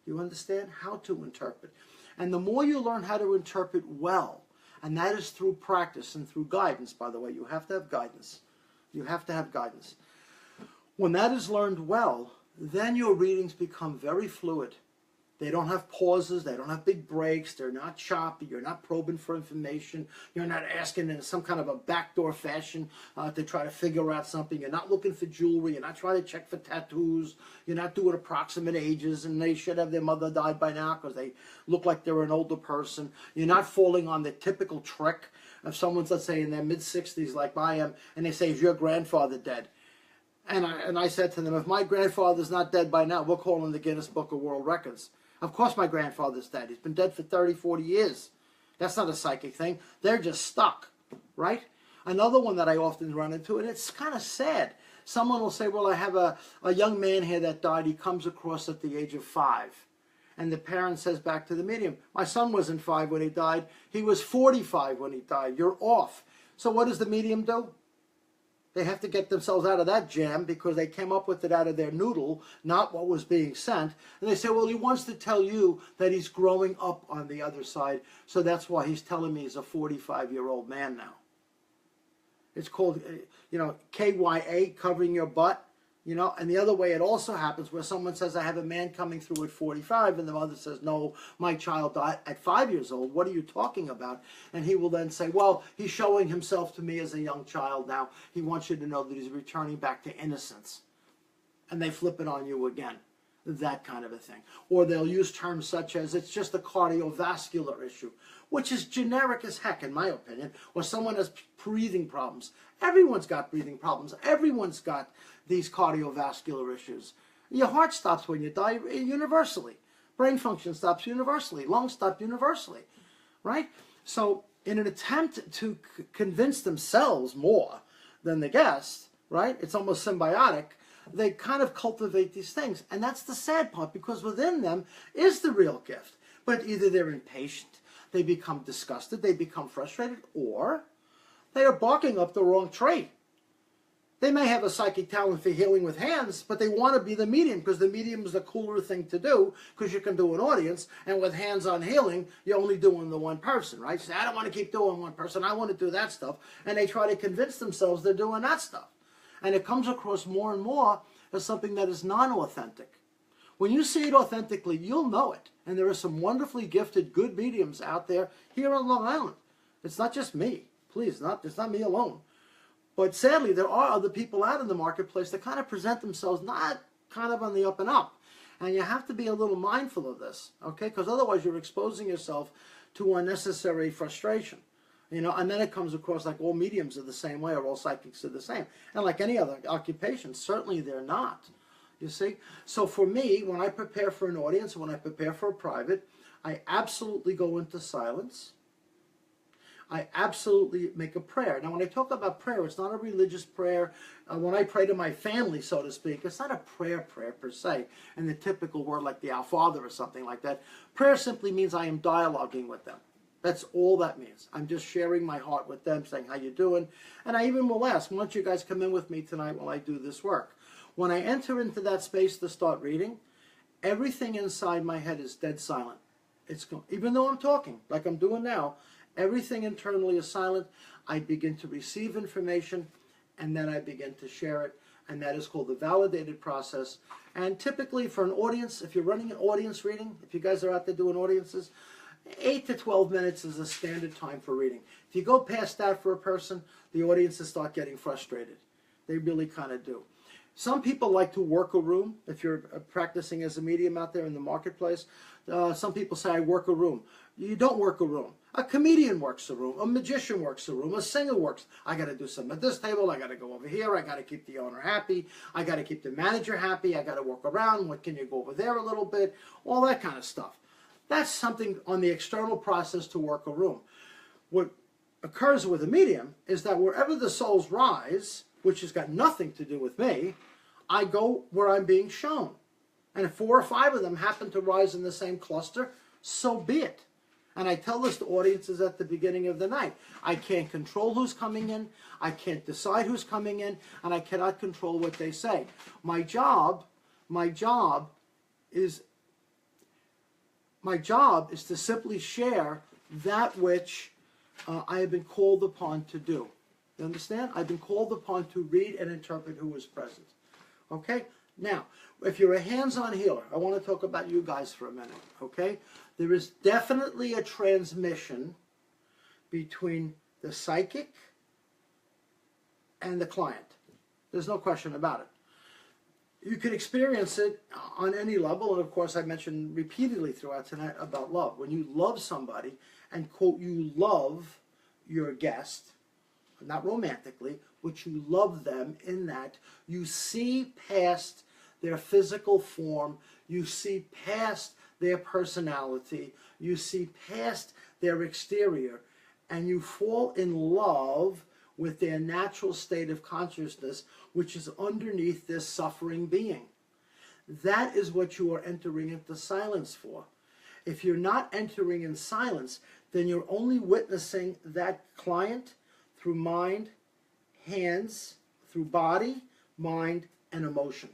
You understand? How to interpret. And the more you learn how to interpret well, and that is through practice and through guidance, by the way. You have to have guidance. You have to have guidance. When that is learned well, then your readings become very fluid. They don't have pauses. They don't have big breaks. They're not choppy. You're not probing for information. You're not asking in some kind of a backdoor fashion to try to figure out something. You're not looking for jewelry. You're not trying to check for tattoos. You're not doing approximate ages, and they should have their mother died by now because they look like they're an older person. You're not falling on the typical trick of someone's, let's say, in their mid-60s like I am, and they say, is your grandfather dead? And I said to them, if my grandfather's not dead by now, we'll call him the Guinness Book of World Records. Of course my grandfather's dead. He's been dead for 30, 40 years. That's not a psychic thing. They're just stuck, right? Another one that I often run into, and it's kind of sad. Someone will say, well, I have a young man here that died. He comes across at the age of 5. And the parent says back to the medium, my son wasn't 5 when he died. He was 45 when he died. You're off. So what does the medium do? They have to get themselves out of that jam because they came up with it out of their noodle, not what was being sent. And they say, well, he wants to tell you that he's growing up on the other side, so that's why he's telling me he's a 45-year-old man now. It's called, KYA, covering your butt. And the other way it also happens where someone says, I have a man coming through at 45, and the mother says, no, my child died at 5 years old. What are you talking about? And he will then say, well, he's showing himself to me as a young child now. He wants you to know that he's returning back to innocence. And they flip it on you again. That kind of a thing. Or they'll use terms such as, it's just a cardiovascular issue, which is generic as heck, in my opinion. Or someone has breathing problems. Everyone's got breathing problems. Everyone's got these cardiovascular issues. Your heart stops when you die universally. Brain function stops universally. Lungs stop universally, right? So in an attempt to convince themselves more than the guest, right? It's almost symbiotic. they kind of cultivate these things. And that's the sad part, because within them is the real gift. But either they're impatient, they become disgusted, they become frustrated, or they are barking up the wrong tree. They may have a psychic talent for healing with hands, but they want to be the medium, because the medium is the cooler thing to do, because you can do an audience, and with hands-on healing, you're only doing the one person, right? So I don't want to keep doing one person, I want to do that stuff. And they try to convince themselves they're doing that stuff. And it comes across more and more as something that is non-authentic. When you see it authentically, you'll know it. And there are some wonderfully gifted, good mediums out there here on Long Island. It's not just me. Please, it's not me alone. But sadly, there are other people out in the marketplace that kind of present themselves not kind of on the up and up. And you have to be a little mindful of this, okay? Because otherwise you're exposing yourself to unnecessary frustration. You know, and then it comes across like all mediums are the same way, or all psychics are the same. And like any other occupation, certainly they're not. You see? So for me, when I prepare for an audience, when I prepare for a private, I absolutely go into silence. I absolutely make a prayer. Now, when I talk about prayer, it's not a religious prayer. When I pray to my family, so to speak, it's not a prayer per se, in the typical word like the Our Father or something like that. Prayer simply means I am dialoguing with them. That's all that means. I'm just sharing my heart with them, saying, how you doing? And I even will ask, why don't you guys come in with me tonight while I do this work? When I enter into that space to start reading, everything inside my head is dead silent. Even though I'm talking, like I'm doing now, everything internally is silent. I begin to receive information, and then I begin to share it, and that is called the validated process. And typically for an audience, if you're running an audience reading, if you guys are out there doing audiences, 8 to 12 minutes is a standard time for reading. If you go past that for a person, the audiences start getting frustrated. They really kind of do. Some people like to work a room. If you're practicing as a medium out there in the marketplace, some people say, I work a room. You don't work a room. A comedian works a room. A magician works a room. A singer works. I got to do something at this table. I got to go over here. I got to keep the owner happy. I got to keep the manager happy. I got to work around. What can you go over there a little bit? All that kind of stuff. That's something on the external process to work a room. What occurs with a medium is that wherever the souls rise, which has got nothing to do with me, I go where I'm being shown. And if 4 or 5 of them happen to rise in the same cluster, so be it. And I tell this to audiences at the beginning of the night. I can't control who's coming in. I can't decide who's coming in. And I cannot control what they say. My job is to simply share that which I have been called upon to do. You understand? I've been called upon to read and interpret who is present. Okay? Now, if you're a hands-on healer, I want to talk about you guys for a minute. Okay? There is definitely a transmission between the psychic and the client. There's no question about it. You can experience it on any level, and of course I mentioned repeatedly throughout tonight about love. When you love somebody, and quote, you love your guest, not romantically, but you love them in that you see past their physical form, you see past their personality, you see past their exterior, and you fall in love with their natural state of consciousness, which is underneath this suffering being. That is what you are entering into silence for. If you're not entering in silence, then you're only witnessing that client through mind, hands, through body, mind, and emotion.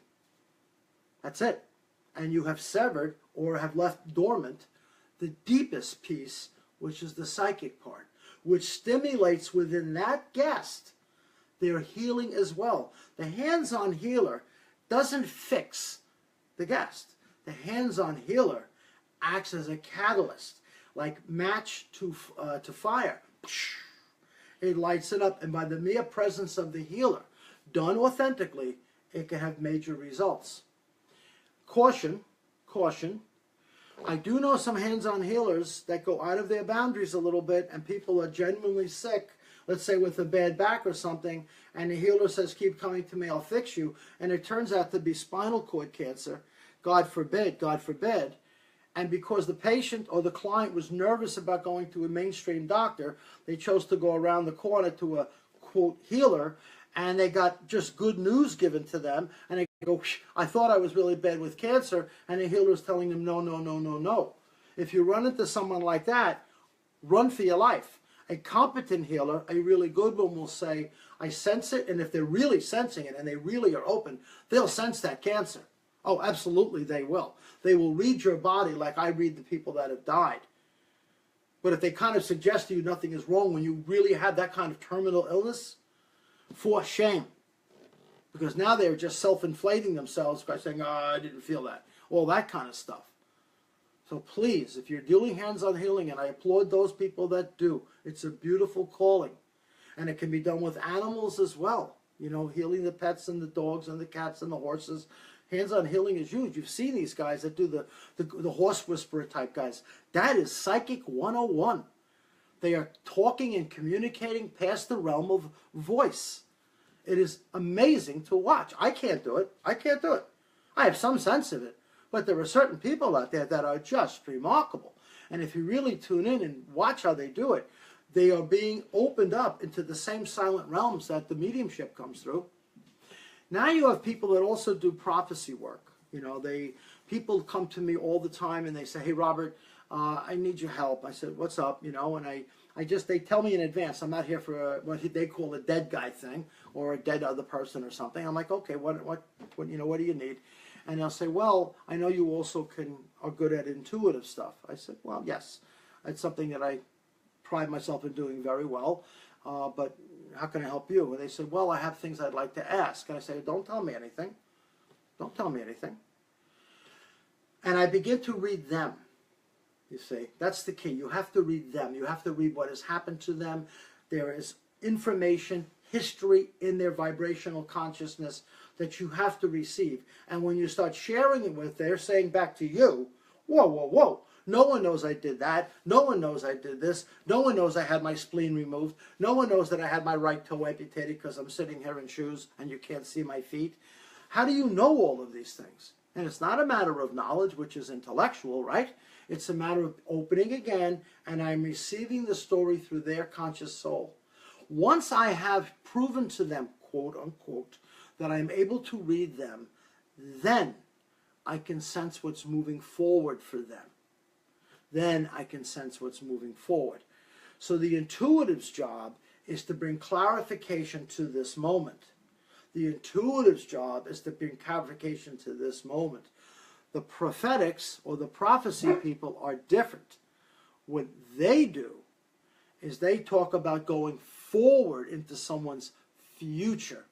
That's it. And you have severed or have left dormant the deepest piece, which is the psychic part, which stimulates within that guest their healing as well. The hands-on healer doesn't fix the guest. The hands-on healer acts as a catalyst, like match to fire. It lights it up, and by the mere presence of the healer, done authentically, it can have major results. Caution, caution. I do know some hands-on healers that go out of their boundaries a little bit, and people are genuinely sick, let's say with a bad back or something, and the healer says, keep coming to me, I'll fix you, and it turns out to be spinal cord cancer. God forbid, God forbid. And because the patient or the client was nervous about going to a mainstream doctor, they chose to go around the corner to a, quote, healer, and they got just good news given to them, and go, I thought I was really bad with cancer, and the healer is telling them, no, no, no, no, no. If you run into someone like that, run for your life. A competent healer, a really good one, will say, I sense it, and if they're really sensing it and they really are open, they'll sense that cancer. Oh, absolutely they will. They will read your body like I read the people that have died. But if they kind of suggest to you nothing is wrong when you really have that kind of terminal illness, for shame. Because now they're just self-inflating themselves by saying, oh, I didn't feel that. All that kind of stuff. So please, if you're doing hands-on healing, and I applaud those people that do, it's a beautiful calling. And it can be done with animals as well. You know, healing the pets and the dogs and the cats and the horses. Hands-on healing is huge. You've seen these guys that do the horse whisperer type guys. That is Psychic 101. They are talking and communicating past the realm of voice. It is amazing to watch. I can't do it. I can't do it. I have some sense of it. But there are certain people out there that are just remarkable. And if you really tune in and watch how they do it, they are being opened up into the same silent realms that the mediumship comes through. Now you have people that also do prophecy work. You know, people come to me all the time and they say, hey, Robert, I need your help. I said, what's up? You know, and they tell me in advance, I'm not here for what they call a dead guy thing or a dead other person or something. I'm like, okay, what do you need? And they'll say, well, I know you also are good at intuitive stuff. I said, well, yes, it's something that I pride myself in doing very well, but how can I help you? And they said, well, I have things I'd like to ask. And I say, don't tell me anything. Don't tell me anything. And I begin to read them. You see, that's the key. You have to read them. You have to read what has happened to them. There is information, history in their vibrational consciousness that you have to receive. And when you start sharing it with, they're saying back to you, whoa, whoa, whoa. No one knows I did that. No one knows I did this. No one knows I had my spleen removed. No one knows that I had my right toe amputated because I'm sitting here in shoes and you can't see my feet. How do you know all of these things? And it's not a matter of knowledge, which is intellectual, right? It's a matter of opening again, and I'm receiving the story through their conscious soul. Once I have proven to them, quote unquote, that I'm able to read them, then I can sense what's moving forward for them. Then I can sense what's moving forward. So the intuitive's job is to bring clarification to this moment. The intuitive's job is to bring clarification to this moment. The prophetics or the prophecy people are different. What they do is they talk about going forward into someone's future.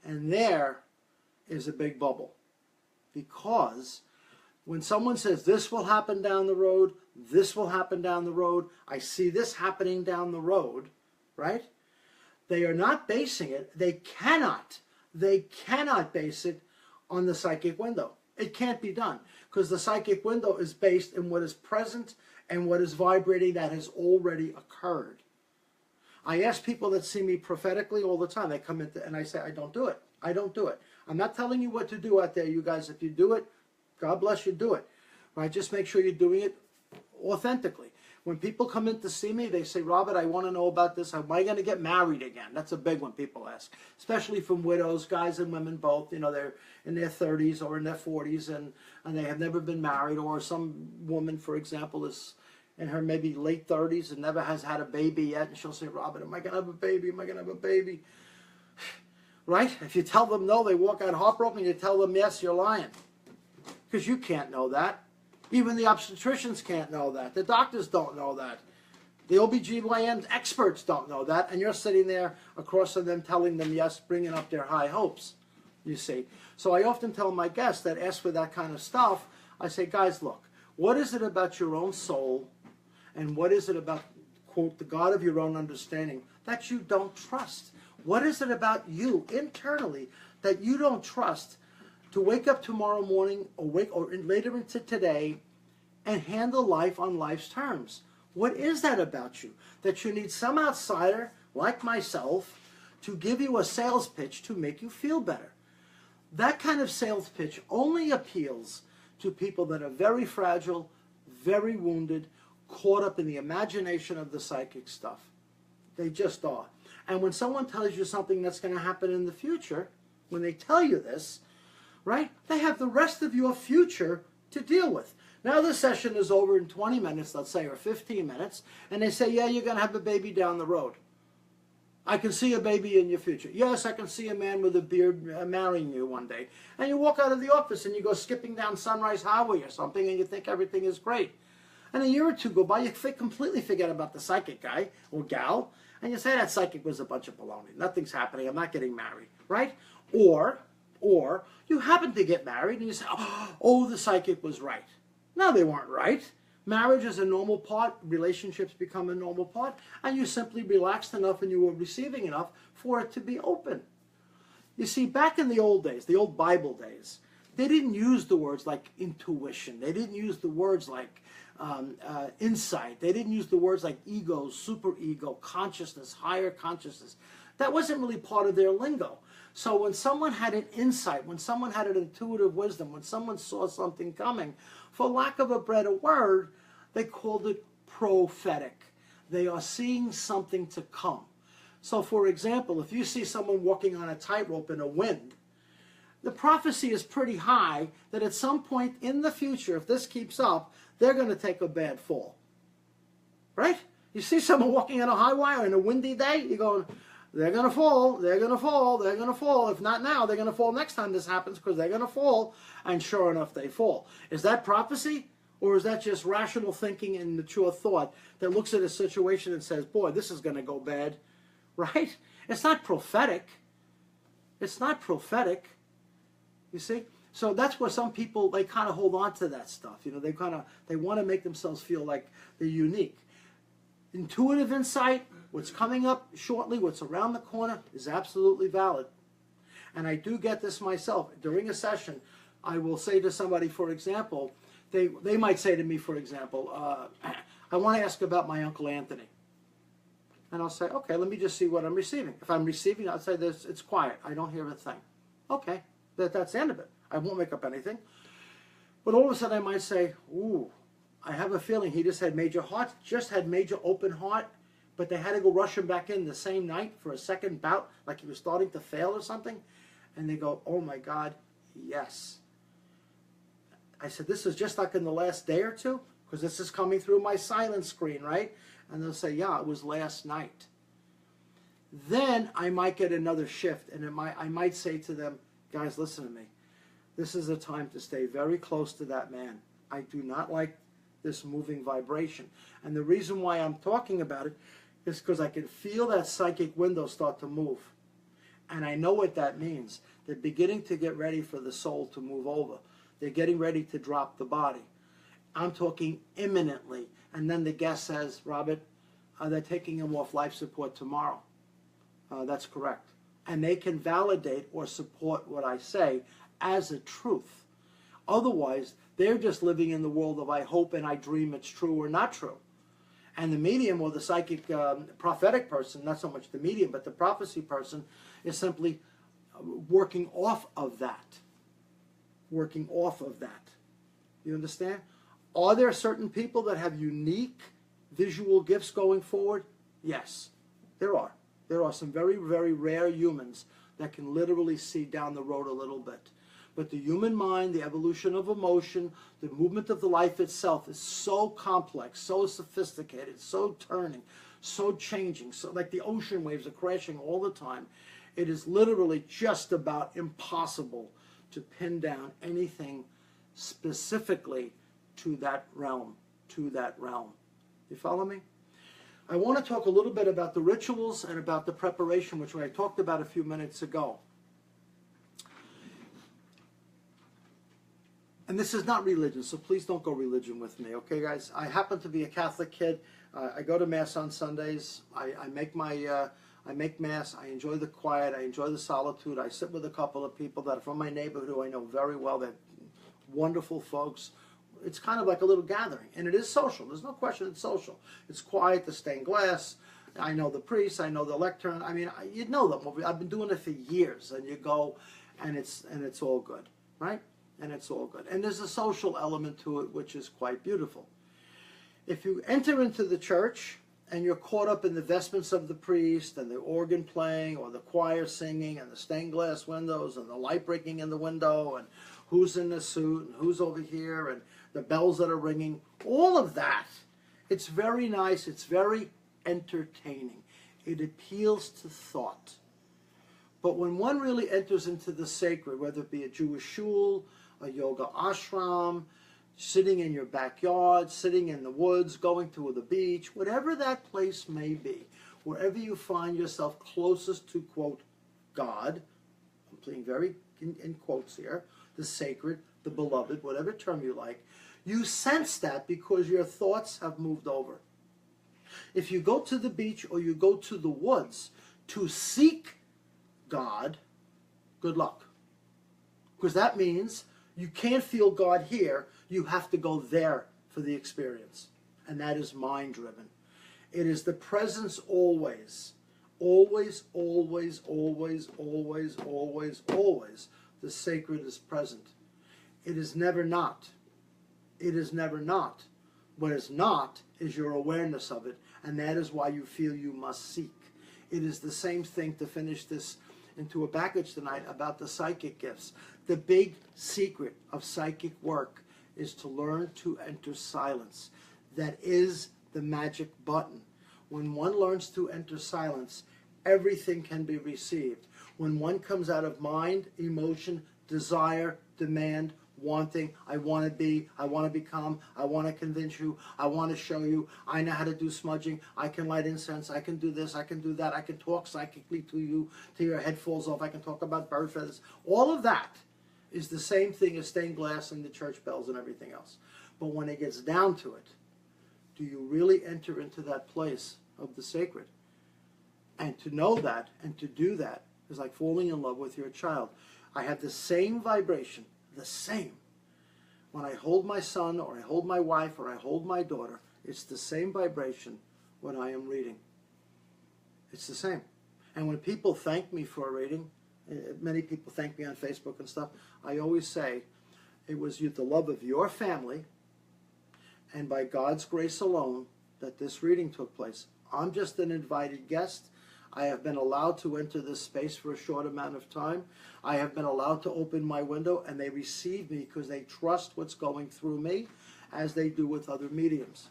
And there is a big bubble. Because when someone says this will happen down the road, this will happen down the road, I see this happening down the road, right? They are not basing it, they cannot base it on the psychic window. It can't be done because the psychic window is based in what is present and what is vibrating that has already occurred. I ask people that see me prophetically all the time. They come in and I say, I don't do it. I don't do it. I'm not telling you what to do out there, you guys. If you do it, God bless you, do it. Right? Just make sure you're doing it authentically. When people come in to see me, they say, Robert, I want to know about this. Am I going to get married again? That's a big one people ask, especially from widows, guys and women both. You know, they're in their 30s or in their 40s and they have never been married. Or some woman, for example, is in her maybe late 30s and never has had a baby yet. And she'll say, Robert, am I going to have a baby? Am I going to have a baby? Right? If you tell them no, they walk out heartbroken. You tell them yes, you're lying. Because you can't know that. Even the obstetricians can't know that. The doctors don't know that. The OBGYN experts don't know that. And you're sitting there across from them telling them yes, bringing up their high hopes, you see. So I often tell my guests that ask for that kind of stuff, I say, guys, look, what is it about your own soul and what is it about, quote, the God of your own understanding that you don't trust? What is it about you internally that you don't trust to wake up tomorrow morning or later into today and handle life on life's terms? What is that about you that you need some outsider like myself to give you a sales pitch to make you feel better? That kind of sales pitch only appeals to people that are very fragile, very wounded, caught up in the imagination of the psychic stuff. They just are. And when someone tells you something that's going to happen in the future, when they tell you this, right? They have the rest of your future to deal with. Now the session is over in 20 minutes, let's say, or 15 minutes, and they say, yeah, you're going to have a baby down the road. I can see a baby in your future. Yes, I can see a man with a beard marrying you one day. And you walk out of the office and you go skipping down Sunrise Highway or something and you think everything is great. And a year or two go by, you completely forget about the psychic guy or gal, and you say that psychic was a bunch of baloney. Nothing's happening. I'm not getting married, right? Or you happen to get married and you say, oh, the psychic was right. No, they weren't right. Marriage is a normal part. Relationships become a normal part. And you simply relaxed enough and you were receiving enough for it to be open. You see, back in the old days, the old Bible days, they didn't use the words like intuition. They didn't use the words like insight. They didn't use the words like ego, superego, consciousness, higher consciousness. That wasn't really part of their lingo. So when someone had an insight, when someone had an intuitive wisdom, when someone saw something coming, for lack of a better word, they called it prophetic. They are seeing something to come. So for example, if you see someone walking on a tightrope in a wind, the prophecy is pretty high that at some point in the future, if this keeps up, they're going to take a bad fall. Right? You see someone walking on a high wire in a windy day, you're going, they're going to fall, they're going to fall, they're going to fall. If not now, they're going to fall next time this happens because they're going to fall. And sure enough, they fall. Is that prophecy? Or is that just rational thinking and mature thought that looks at a situation and says, boy, this is going to go bad? Right? It's not prophetic. It's not prophetic. You see? So that's where some people, they kind of hold on to that stuff. You know, they want to make themselves feel like they're unique. Intuitive insight, what's coming up shortly, what's around the corner, is absolutely valid. And I do get this myself. During a session, I will say to somebody, for example, they might say to me, for example, I want to ask about my Uncle Anthony. And I'll say, okay, let me just see what I'm receiving. If I'm receiving, I'll say this, it's quiet. I don't hear a thing. Okay, that's the end of it. I won't make up anything. But all of a sudden I might say, ooh, I have a feeling he just had major open heart, but they had to go rush him back in the same night for a second bout, like he was starting to fail or something. And they go, oh my God, yes. I said, this is just like in the last day or two, because this is coming through my silent screen, right? And they'll say, yeah, it was last night. Then I might get another shift, and I might say to them, guys, listen to me. This is a time to stay very close to that man. I do not like this moving vibration. And the reason why I'm talking about it is because I can feel that psychic window start to move. And I know what that means. They're beginning to get ready for the soul to move over. They're getting ready to drop the body. I'm talking imminently. And then the guest says, Robert, they're taking him off life support tomorrow. That's correct. And they can validate or support what I say as a truth. Otherwise, they're just living in the world of I hope and I dream it's true or not true. And the medium or the psychic prophetic person, not so much the medium, but the prophecy person, is simply working off of that. Working off of that. You understand? Are there certain people that have unique visual gifts going forward? Yes, there are. There are some very, very rare humans that can literally see down the road a little bit. But the human mind, the evolution of emotion, the movement of the life itself is so complex, so sophisticated, so turning, so changing, so like the ocean waves are crashing all the time. It is literally just about impossible to pin down anything specifically to that realm, You follow me? I want to talk a little bit about the rituals and about the preparation, which I talked about a few minutes ago. And this is not religion, so please don't go religion with me, okay, guys? I happen to be a Catholic kid. I go to Mass on Sundays. I make Mass. I enjoy the quiet. I enjoy the solitude. I sit with a couple of people that are from my neighborhood who I know very well. They're wonderful folks. It's kind of like a little gathering, and it is social. There's no question it's social. It's quiet, the stained glass. I know the priest. I know the lectern. I mean, you know them. I've been doing it for years, and you go, and it's all good, right? And it's all good. And there's a social element to it, which is quite beautiful. If you enter into the church and you're caught up in the vestments of the priest and the organ playing or the choir singing and the stained glass windows and the light breaking in the window and who's in the suit and who's over here and the bells that are ringing, all of that, it's very nice, it's very entertaining. It appeals to thought. But when one really enters into the sacred, whether it be a Jewish shul, a yoga ashram, sitting in your backyard, sitting in the woods, going to the beach, whatever that place may be, wherever you find yourself closest to, quote, God, I'm putting very in quotes here, the sacred, the beloved, whatever term you like, you sense that because your thoughts have moved over. If you go to the beach or you go to the woods to seek God, good luck. Because that means you can't feel God here. You have to go there for the experience. And that is mind-driven. It is the presence always. Always, always, always, always, always, always. The sacred is present. It is never not. It is never not. What is not is your awareness of it. And that is why you feel you must seek. It is the same thing, to finish this into a package tonight, about the psychic gifts. The big secret of psychic work is to learn to enter silence. That is the magic button. When one learns to enter silence, everything can be received. When one comes out of mind, emotion, desire, demand, wanting, I want to be, I want to become, I want to convince you, I want to show you, I know how to do smudging, I can light incense, I can do this, I can do that, I can talk psychically to you till your head falls off, I can talk about bird feathers. All of that is the same thing as stained glass and the church bells and everything else. But when it gets down to it, do you really enter into that place of the sacred? And to know that and to do that is like falling in love with your child. I have the same vibration, the same. When I hold my son or I hold my wife or I hold my daughter, it's the same vibration when I am reading. It's the same. And when people thank me for a reading, many people thank me on Facebook and stuff, I always say, it was the love of your family and by God's grace alone that this reading took place. I'm just an invited guest. I have been allowed to enter this space for a short amount of time. I have been allowed to open my window, and they receive me because they trust what's going through me, as they do with other mediums.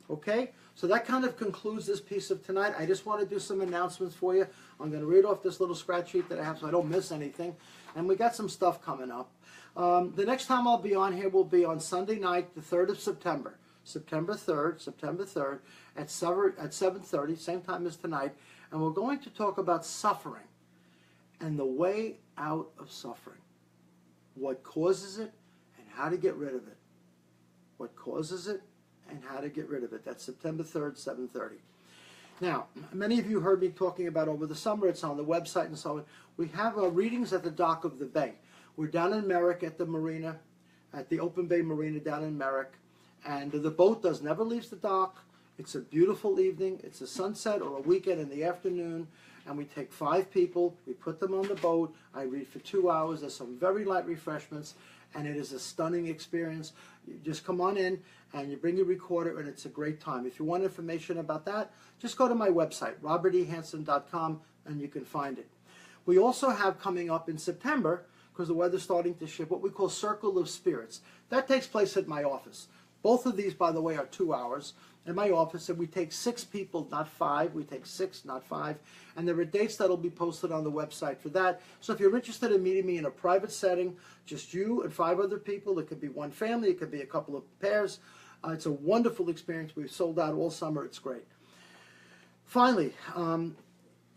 Okay? So that kind of concludes this piece of tonight. I just want to do some announcements for you. I'm going to read off this little scratch sheet that I have so I don't miss anything. And we got some stuff coming up. The next time I'll be on here will be on Sunday night, the 3rd of September. September 3rd, at 7:30, same time as tonight. And we're going to talk about suffering and the way out of suffering. What causes it and how to get rid of it. What causes it and how to get rid of it. That's September 3rd, 7:30. Now, many of you heard me talking about over the summer. It's on the website and so on. We have readings at the dock of the bay. We're down in Merrick at the marina, at the Open Bay Marina down in Merrick. And the boat never leaves the dock. It's a beautiful evening. It's a sunset or a weekend in the afternoon. And we take 5 people. We put them on the boat. I read for 2 hours. There's some very light refreshments. And it is a stunning experience. You just come on in and you bring your recorder and it's a great time. If you want information about that, just go to my website, robertehansen.com, and you can find it. We also have coming up in September, because the weather's starting to shift, what we call Circle of Spirits. That takes place at my office. Both of these, by the way, are 2 hours in my office, and we take 6 people, not 5. We take 6, not 5. And there are dates that will be posted on the website for that. So if you're interested in meeting me in a private setting, just you and 5 other people, it could be one family, it could be a couple of pairs. It's a wonderful experience. We've sold out all summer. It's great. Finally,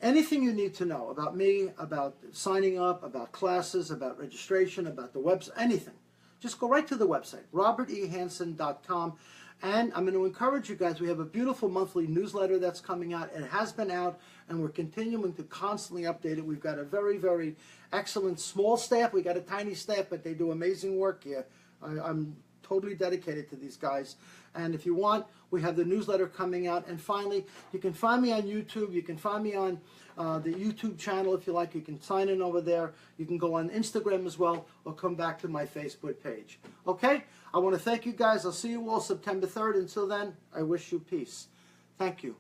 anything you need to know about me, about signing up, about classes, about registration, about the website, anything, just go right to the website, robertehansen.com. And I'm going to encourage you guys, we have a beautiful monthly newsletter that's coming out. It has been out, and we're continuing to constantly update it. We've got a very, very excellent small staff. We got a tiny staff, but they do amazing work here. I'm totally dedicated to these guys. And if you want, we have the newsletter coming out. And finally, you can find me on YouTube. You can find me on the YouTube channel if you like. You can sign in over there. You can go on Instagram as well, or come back to my Facebook page. Okay? I want to thank you guys. I'll see you all September 3rd. Until then, I wish you peace. Thank you.